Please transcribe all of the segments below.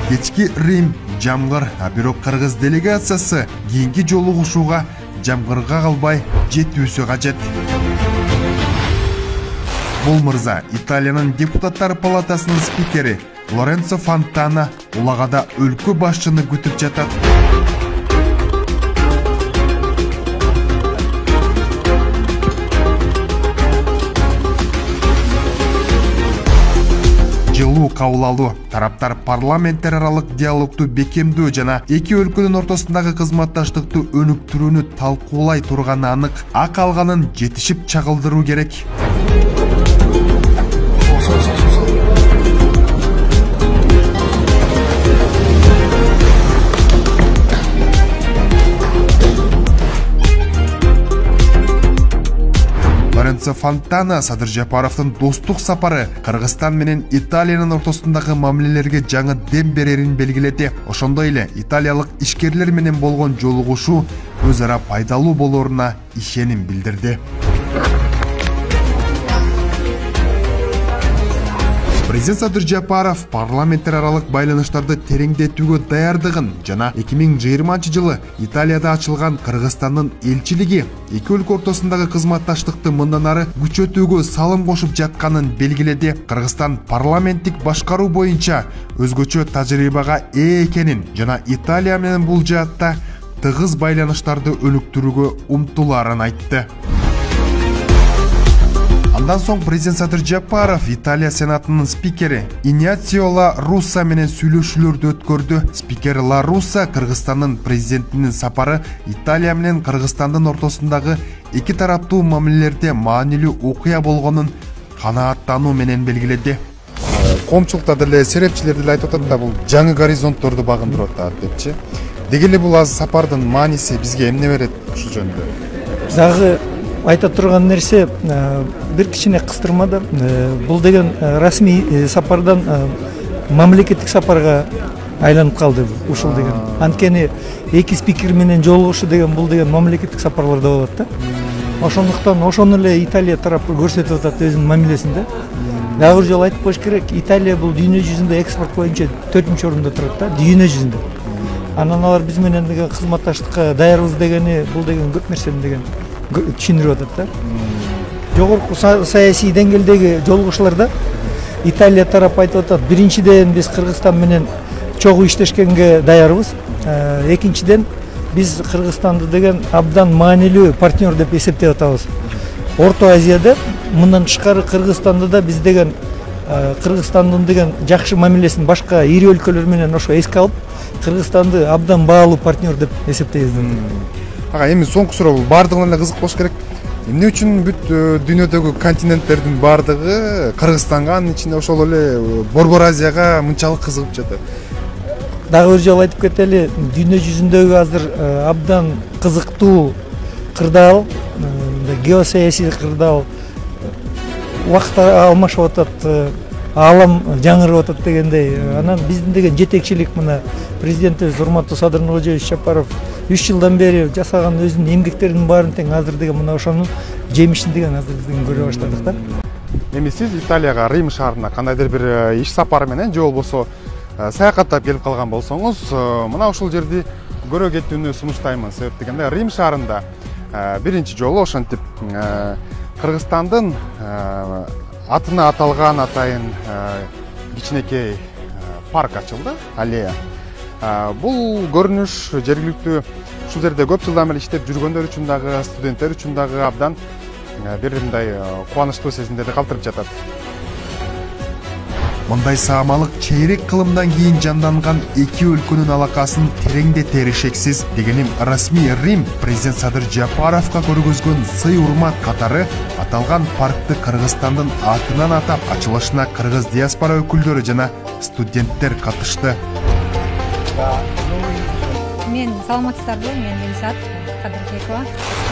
Кечки Рим жамгыр, бирок кыргыз делегациясы кийинки жолугушууга жамгырга калбай жетүүсү кажет. Бул мырза Италиянын депутаттар палатасынын спикери Лоренцо Фонтана улагада өлкө башчыны күтүп жатат. Жылуу кабыл алуу тараптар парламенттер аралык диалогту бекемдөө жана эки өлкөнүн ортосундагы кызматташтыкты өнүктүрүүнү талкуулай турганы анык. Ак алганын жетишип чагылдыруу керек. Лоренцо Фонтана Садыр Жапаровдун достук сапары Кыргызстан менен Италиянын ортосундагы мамилелерге жаңы дем берерин белгиледи. Ошондой эле италиялык ишкерлер менен болгон жолугушуу өз ара пайдалуу болоруна ишеним билдирди. Президент Садыр Жапаров парламенттер аралык байланыштарды тереңдетүүгө даярдыгын жана 2020 жылы Италияда ачылган Кыргызстандын элчилиги эки өлкө ортосундагы кызматташтыкты мындан ары күчөтүүгө салым кошуп жатканын белгиледи. Кыргызстан парламенттик башкаруу боюнча өзгөчө тажрыйбага ээ экенин жана Италия менен бул жаатта тыгыз байланыштарды өнүктүрүүгө умтулаарын айтты. Андан соң президент Садыр Жапаров Италия сенатынын спикери Иньяцио Ла Русса менен сүйлөшүүлөрдү өткөрдү. Спикер Ла Русса Кыргызстандын президентинин сапары Италия менен Кыргызстандын ортосундагы эки тараптуу мамилелерде маанилүү окуя болгонун канааттануу менен белгиледи. Коомчулукта деле серепчилер деле айтып атат да, бул жаңы горизонтторду багындырып атат депчи. Деги эле бул азыр сапардын мааниси бизге эмне берет ушул жөнүндө? Дагы айта турган нерсе бир кичине кыстырмада. Бул деген расмий сапардан мамлекеттик сапарга айланып калды ушул деген. Анткени эки спикер менен жолугушуу деген бул деген мамлекеттик сапарларда болот да. Ошондуктан ошону эле Италия тарапы көрсөтүп атат өзүнүн мамилесинде. Дагы бир жолу айтып коюш керек, Италия бул дүйнө жүзүндө экспорт боюнча 4-орунда турат да, дүйнө жүзүндө. Анан алар биз менен деген кызматташтыкка даярбыз дегени бул деген көп нерсени деген түшүндүрүп атат да. Жогорку саясий деңгээлдеги жолугушууларда Италия тарапы айтып атат, биринчиден биз Кыргызстан менен чогуу иштешкенге даярбыз. Экинчиден биз Кыргызстанды деген абдан маанилүү партнер деп эсептеп атабыз. Орто Азияда мындан тышкары Кыргызстанды да биз деген Кыргызстандын деген жакшы мамилесин башка ири өлкөлөр менен ошо эске алып, Кыргызстанды абдан баалуу партнер деп эсептейбиз. Ага, эми соңку суроо, бардыгына эле кызык болуш керек. Эмне үчүн бүт дүйнөдөгү континенттердин бардыгы Кыргызстанга, анын ичинде ошол эле Борбор Азияга мынчалык кызыгып жатат? Дагы бир жолу айтып кетели, дүйнө жүзүндөгү азыр абдан кызыктуу кырдаал, геосаясий кырдаал убакыт алмашып атат, аалам жаңырып атат дегендей. Анан биздин деген жетекчилик мына президентибиз урматтуу Садыр Нуркожоевич Жапаров 3 жылдан бери жасаган өзүнүн эмгектеринин баарын тең азыр деген мына ошонун жемишин деген азыр биз деген көрө баштадык да. Эми сиз Италияга, Рим шаарына кандайдыр бир иш сапары менен же болбосо саякаттап келип калган болсоңуз, мына ушул жерди көрө кетүүнү сунуштаймын. Себеп дегенде Рим шаарында биринчи жолу ошентип Кыргызстандын атына аталган атайын кичинекей парк ачылды, аллея. Бул көрүнүш жергиликтүү ушул жерде көп жылдан бери иштеп жүргөндөр үчүн дагы, студенттер үчүн дагы абдан бир мындай кубанычтуу сезимдерди калтырып жатат. Мындай саамалык чейрек кылымдан кийин жанданган эки өлкөнүн алакасын тереңдетери шексиз. Дегеним, расмий Рим президент Садыр Жапаровго көргөзгөн сый урмат катары аталган паркты Кыргызстандын атынан атап ачылышына кыргыз диаспора өкүлдөрү жана студенттер катышты. Мен саламатсыздарбы, мен Элизат Кадырбекова.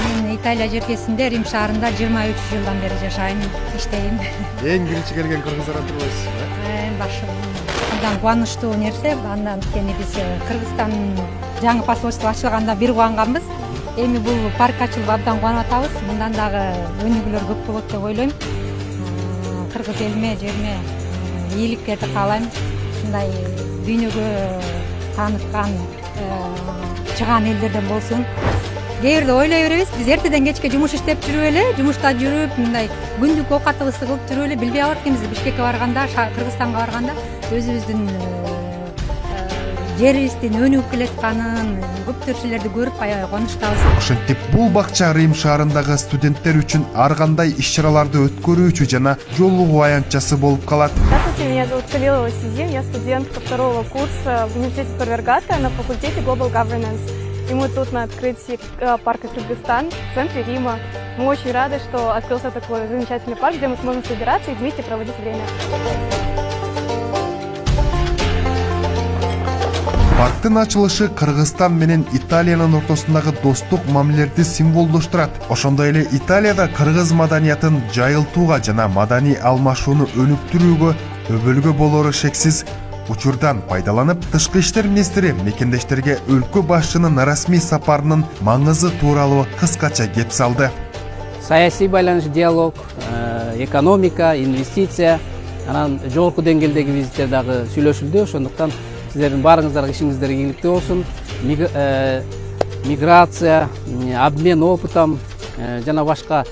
Мен Италия жеркесинде Рим шаарында 23 жылдан бери жашайм, иштейм. Эң биринчи келген кыргыздар атырбайсыз ба? Башы абдан кубанычтуу нерсе. Анткени биз Кыргызстан жаңы посольство ачылганда бир кубанганбыз. Эми бул парк ачылып абдан кубанып атабыз. Мындан дагы өнүгүүлөр көп болот деп ойлойм. Кыргыз элиме, жериме ийгиликтерди каалайм. Ушундай дүйнөгө тааныткан чыган элдерден болсун. Кээ бирде ойлой беребиз, биз эртеден кечке жумуш иштеп жүрүп эле, жумушта жүрүп, мындай күндүк оокатыбызды кылып жүрүп эле билбей калат экенбиз. Бишкекке барганда, Кыргызстанга барганда өзүбүздүн жерибиздин өнүгүп келатканын көптөр жерлерди көрүп аябай кубанычтабыз. Ошентип бул бакча Рим шаарындагы студенттер үчүн ар кандай иш-чараларды өткөрүүчү жана жолугуу аянтчасы болуп калат. Здравствуйте, меня зовут Калилова Сизим, я студентка второго курса в университете Парвергата на факультете Global Governance. И мы тут на открытии парка Кыргызстан в центре Рима. Мы очень рады, что открылся такой замечательный парк, где мы сможем собираться и вместе проводить время. Парктын ачылышы Кыргызстан менен Италиянын ортосундагы достук мамилелерди символдоштурат. Ошондой эле Италияда кыргыз маданиятын жайылтууга жана маданий алмашууну өнүктүрүүгө өбөлгө болору шексиз. Учурдан пайдаланып, тышкы иштер министри мекендештерге өлкө башчынын расмий сапарынын маңызы тууралуу кыскача кеп салды. Саясий байланыш, диалог, экономика, инвестиция, анан жогорку деңгээлдеги визиттер дагы сүйлөшүлдү. Ошондуктан сиздердин баарыңыздарга ишиңиздер ийгиликтүү болсун. Миграция, обмен опытом жана башка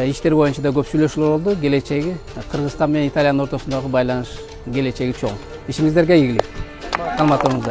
иштер боюнча да көп сүйлөшүүлөр болду. Келечеги Кыргызстан менен Италиянын ортосундагы байланыш келечеги чоң. İşimizlerge ilgili. Kalmatlarımızda.